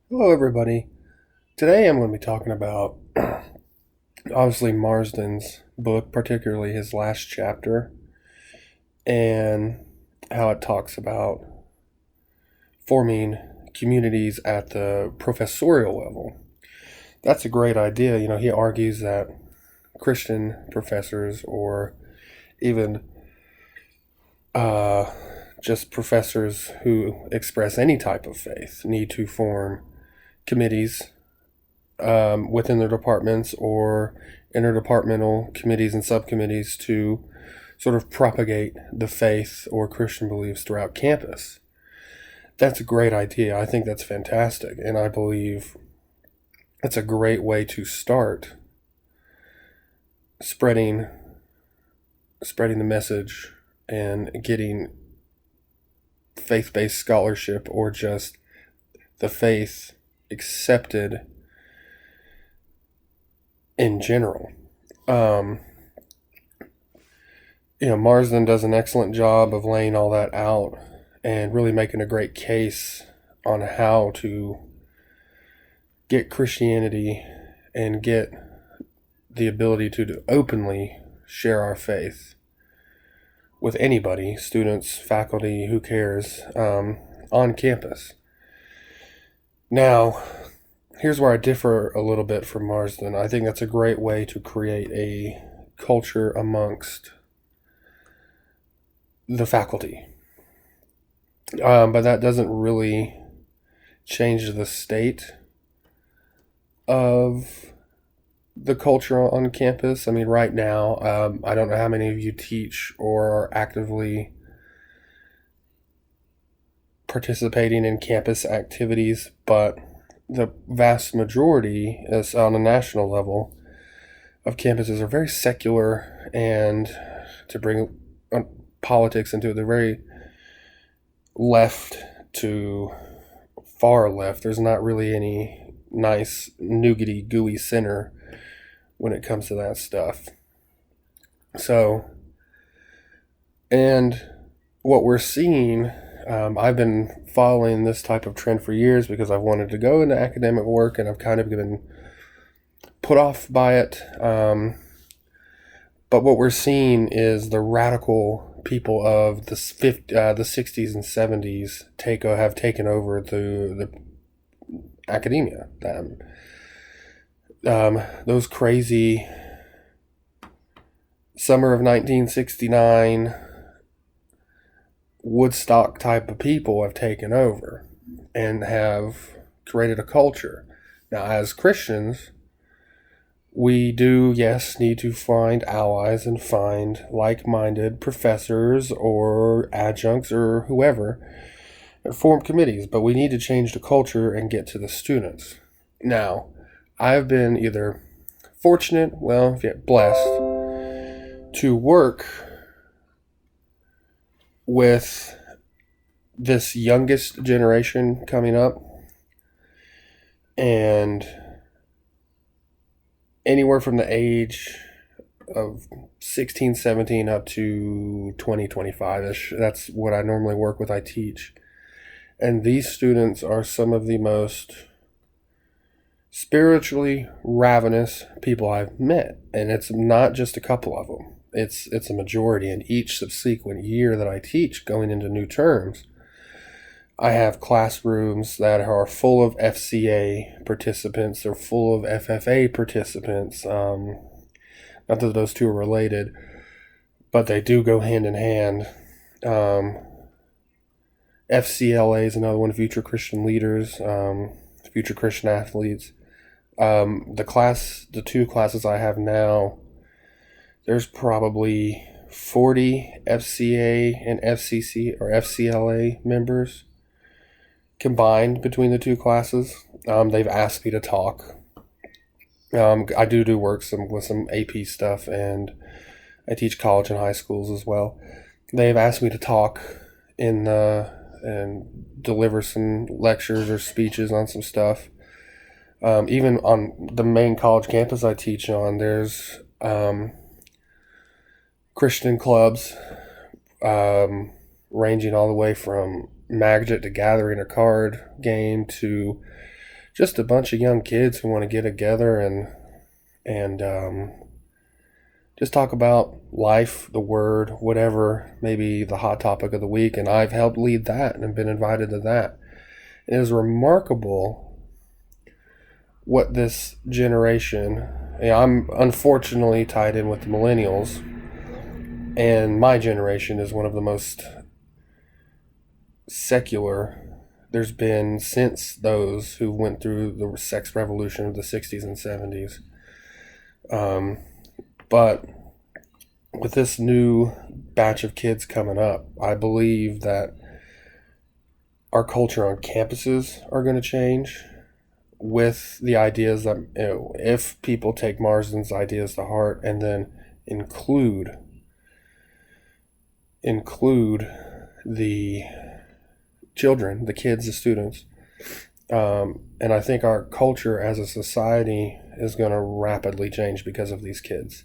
Hello, everybody. Today I'm going to be talking about obviously Marsden's book, particularly his last chapter, and how it talks about forming communities at the professorial level. That's a great idea. He argues that Christian professors or even uh, just professors who express any type of faith need to form committees within their departments or interdepartmental committees and subcommittees to sort of propagate the faith or Christian beliefs throughout campus. That's a great idea. I think that's fantastic. And I believe it's a great way to start spreading spreading the message and getting faith-based scholarship or just the faith accepted in general. Um, Marsden does an excellent job of laying all that out and really making a great case on how to get Christianity and get the ability to openly share our faith with anybody, students, faculty, who cares, on campus. Now, here's where I differ a little bit from Marsden. I think that's a great way to create a culture amongst the faculty. But that doesn't really change the state of the culture on campus. I mean, right now, I don't know how many of you teach or are actively participating in campus activities, but the vast majority is on a national level of campuses are very secular, and to bring politics into it, they're very left to far left. There's not really any nice nougaty gooey center when it comes to that stuff. So, and what we're seeing, I've been following this type of trend for years because I've wanted to go into academic work and I've kind of been put off by it. But what we're seeing is the radical people of the 60s and 70s have taken over the academia. Those crazy summer of 1969 Woodstock type of people have taken over and have created a culture. Now, as Christians, we do, yes, need to find allies and find like minded professors or adjuncts or whoever and form committees, but we need to change the culture and get to the students. Now, I've been either fortunate, well, yet blessed, to work with this youngest generation coming up, and anywhere from the age of 16, 17 up to 20, 25 ish. That's what I normally work with. I teach. And these students are some of the most spiritually ravenous people I've met. And it's not just a couple of them. It's a majority. And each subsequent year that I teach, going into new terms, I have classrooms that are full of FCA participants. They're full of FFA participants. Not that those two are related, but they do go hand in hand. FCLA is another one, Future Christian Leaders, Future Christian Athletes. The two classes I have now, there's probably 40 FCA and FCC or FCLA members combined between the two classes. They've asked me to talk. I do work with some AP stuff, and I teach college and high schools as well. They've asked me to talk and deliver some lectures or speeches on some stuff. Even on the main college campus I teach on, there's Christian clubs, ranging all the way from Magnet to Gathering a card game to just a bunch of young kids who want to get together and just talk about life, the word, whatever, maybe the hot topic of the week. And I've helped lead that and been invited to that. It is remarkable what this generation, I'm unfortunately tied in with the millennials, and my generation is one of the most secular there's been since those who went through the sex revolution of the 60s and 70s. But with this new batch of kids coming up, I believe that our culture on campuses are going to change with the ideas that, if people take Marsden's ideas to heart and then include the children, the kids, the students. And I think our culture as a society is going to rapidly change because of these kids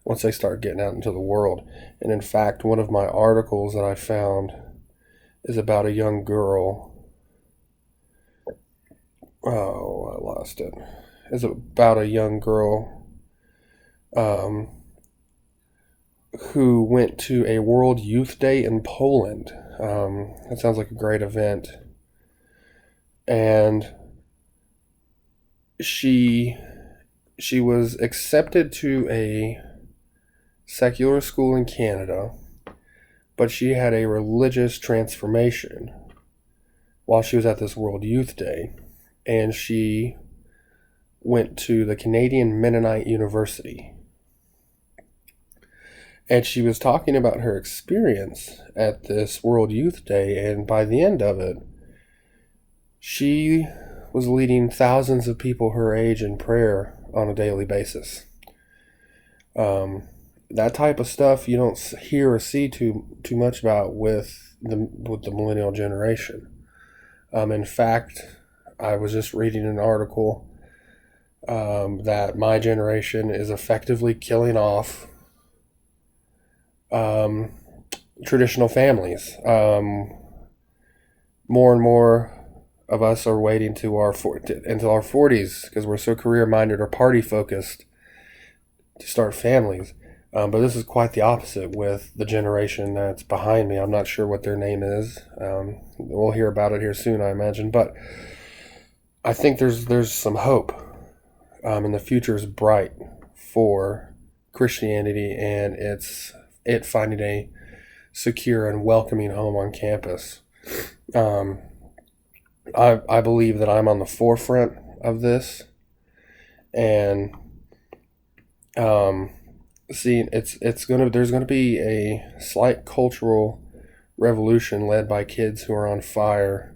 once they start getting out into the world. And in fact, one of my articles that I found is about a young girl. Oh, I lost it. It's about a young girl who went to a World Youth Day in Poland. That sounds like a great event. And she was accepted to a secular school in Canada, but she had a religious transformation while she was at this World Youth Day, and she went to the Canadian Mennonite University. And she was talking about her experience at this World Youth Day, and by the end of it, she was leading thousands of people her age in prayer on a daily basis. That type of stuff you don't hear or see too much about with the millennial generation. In fact, I was just reading an article that my generation is effectively killing off traditional families. More and more of us are waiting until our 40s because we're so career-minded or party-focused to start families. But this is quite the opposite with the generation that's behind me. I'm not sure what their name is. We'll hear about it here soon, I imagine. But I think there's some hope, and the future is bright for Christianity and it finding a secure and welcoming home on campus. I believe that I'm on the forefront of this, and there's gonna be a slight cultural revolution led by kids who are on fire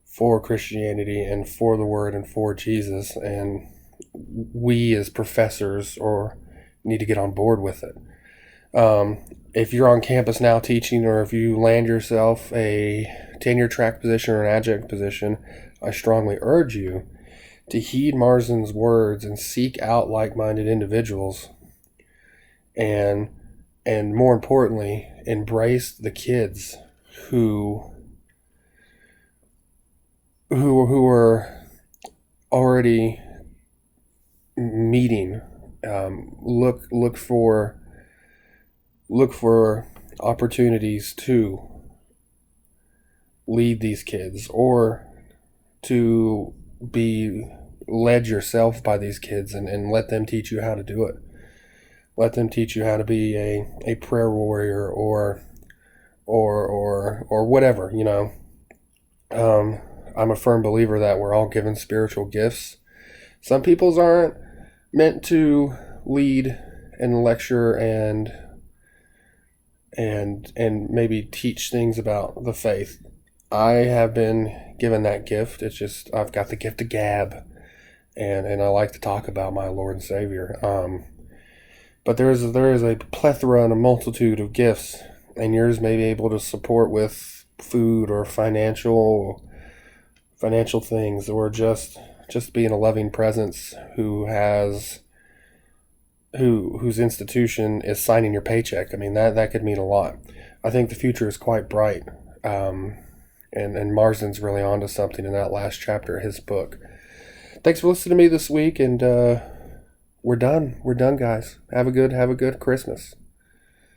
for Christianity and for the Word and for Jesus, and we as professors need to get on board with it. If you're on campus now teaching, or if you land yourself a tenure track position or an adjunct position, I strongly urge you to heed Marsden's words and seek out like-minded individuals, and more importantly, embrace the kids who are already meeting. Look for opportunities to lead these kids, or to be led yourself by these kids, and let them teach you how to do it. Let them teach you how to be a prayer warrior or whatever, I'm a firm believer that we're all given spiritual gifts. Some people's aren't meant to lead and lecture and maybe teach things about the faith. I have been given that gift. It's just I've got the gift of gab, and I like to talk about my Lord and Savior. But there is a plethora and a multitude of gifts, and yours may be able to support with food or financial things, or just being a loving presence whose institution is signing your paycheck. I mean, that could mean a lot. I think the future is quite bright. And Marsden's really onto something in that last chapter of his book. Thanks for listening to me this week, and we're done. We're done, guys. Have a good Christmas.